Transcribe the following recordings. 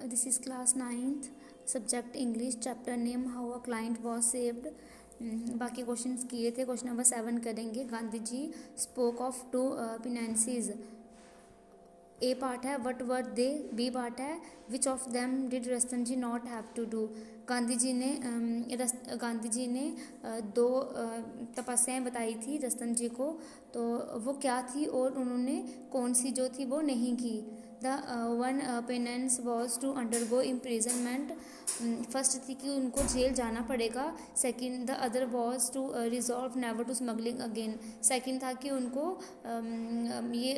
This is class 9th subject English chapter name how a client was saved. बाकी questions किए थे. Question number 7 करेंगे. Gandhi ji spoke of two penances. A part है what were they. B part है which of them did Rustom ji not have to do. Gandhi ji ने दो तपस्याएं बताई थी रस्तम जी को, तो वो क्या थी और उन्होंने कौन सी जो थी वो नहीं की. The one penance was to undergo imprisonment. First थी कि उनको जेल जाना पड़ेगा. Second the other was to resolve never to smuggling again. Second था कि उनको ये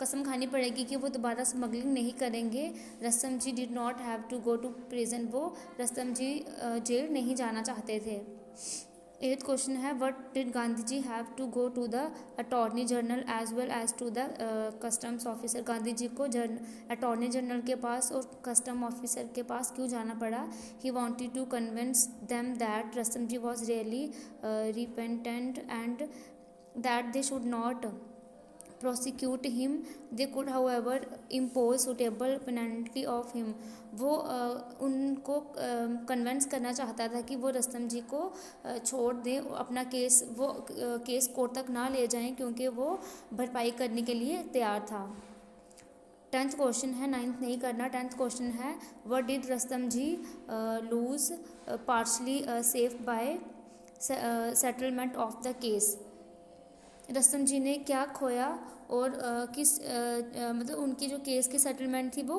कसम खानी पड़ेगी कि वो दोबारा स्मगलिंग नहीं करेंगे. Rustom ji did not have to go to prison. वो रस्तम जी जेल नहीं जाना चाहते थे. 8th क्वेश्चन है what did Gandhi ji have to go to the attorney general as well as to the customs officer. Gandhi ji को अटॉर्नी जनरल के पास और कस्टम ऑफिसर के पास क्यों जाना पड़ा. He wanted to convince them that Rustam ji was really repentant and that they should not prosecute him. They could however impose suitable penalty of him. वो उनको convince करना चाहता था कि वो रस्तम जी को छोड़ दें, अपना केस वो केस कोर्ट तक ना ले जाएं क्योंकि वो भरपाई करने के लिए तैयार था. 10th क्वेश्चन है, 9th नहीं करना. 10th क्वेश्चन है what did Rustom ji lose partially saved by settlement of the case. Rustom ji ने क्या खोया और किस मतलब उनकी जो केस की सेटलमेंट थी वो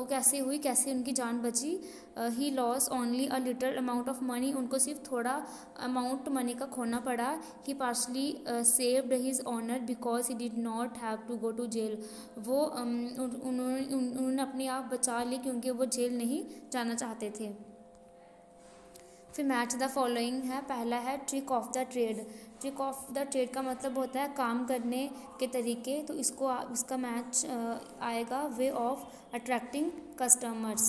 कैसे हुई, कैसे उनकी जान बची. He loss only a little amount of money. उनको सिर्फ थोड़ा अमाउंट मनी का खोना पड़ा. He partially saved his honour because he did not have to go to jail. वो उन्होंने अपने आप बचा ली क्योंकि वो जेल नहीं जाना चाहते थे. फिर मैच द फॉलोइंग है. पहला है trick of the trade. Trick of the trade का मतलब होता है काम करने के तरीके. तो इसका मैच आएगा way of attracting customers.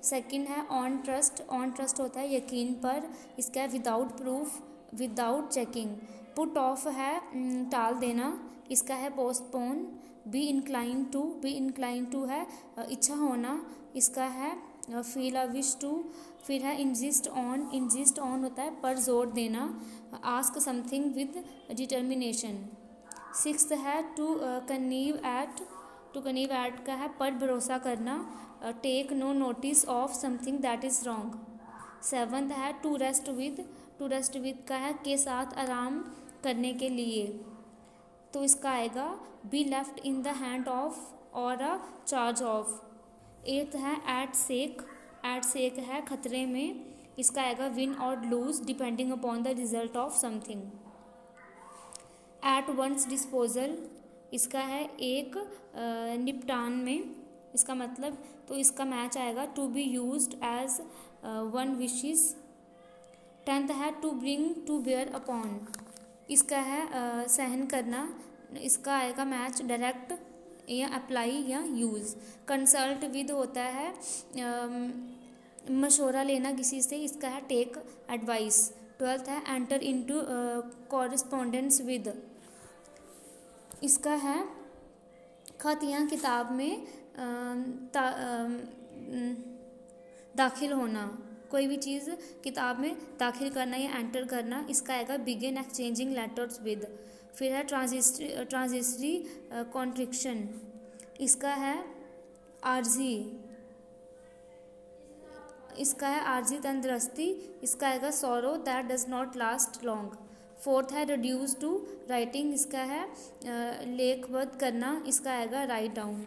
Second है ऑन ट्रस्ट. ऑन ट्रस्ट होता है यकीन पर. इसका है without proof, without checking. Put off है टाल देना. इसका है postpone. Be incline to. Be incline to है इच्छा होना. इसका है फील अ विश टू. फिर है इंजिस्ट ऑन. इंजिस्ट ऑन होता है पर जोर देना. Ask something with determination. 6th है to connive at. To connive at का है पर भरोसा करना. Take no notice of something that is wrong. 7th है to rest with. To rest with का है के साथ आराम करने के लिए. तो इसका आएगा be left in the hand of और अ चार्ज ऑफ. 8th है एट सेक. एट सेक है खतरे में. इसका आएगा विन और lose depending upon the result of something. At one's disposal. इसका है एक निपटान में. इसका मतलब तो इसका मैच आएगा to be used as one wishes. 10th है to bring to bear upon. इसका है सहन करना. इसका आएगा मैच डायरेक्ट या अप्लाई या यूज़. कंसल्ट विद होता है मशवरा लेना किसी से. इसका है टेक एडवाइस. 12th है एंटर इनटू कॉरेस्पॉन्डेंस विद. इसका है खत या किताब में दाखिल होना. कोई भी चीज़ किताब में दाखिल करना या एंटर करना. इसका आएगा बिगिन एक्सचेंजिंग लेटर्स विद. फिर है ट्रांजिस्ट्री कॉन्ट्रिक्शन. इसका है आर्जी. इसका है आर्जी तंदुरुस्ती. इसका आएगा sorrow that does not last long. 4th है रिड्यूस टू राइटिंग. इसका है लेखबद्ध करना. इसका आएगा राइट डाउन.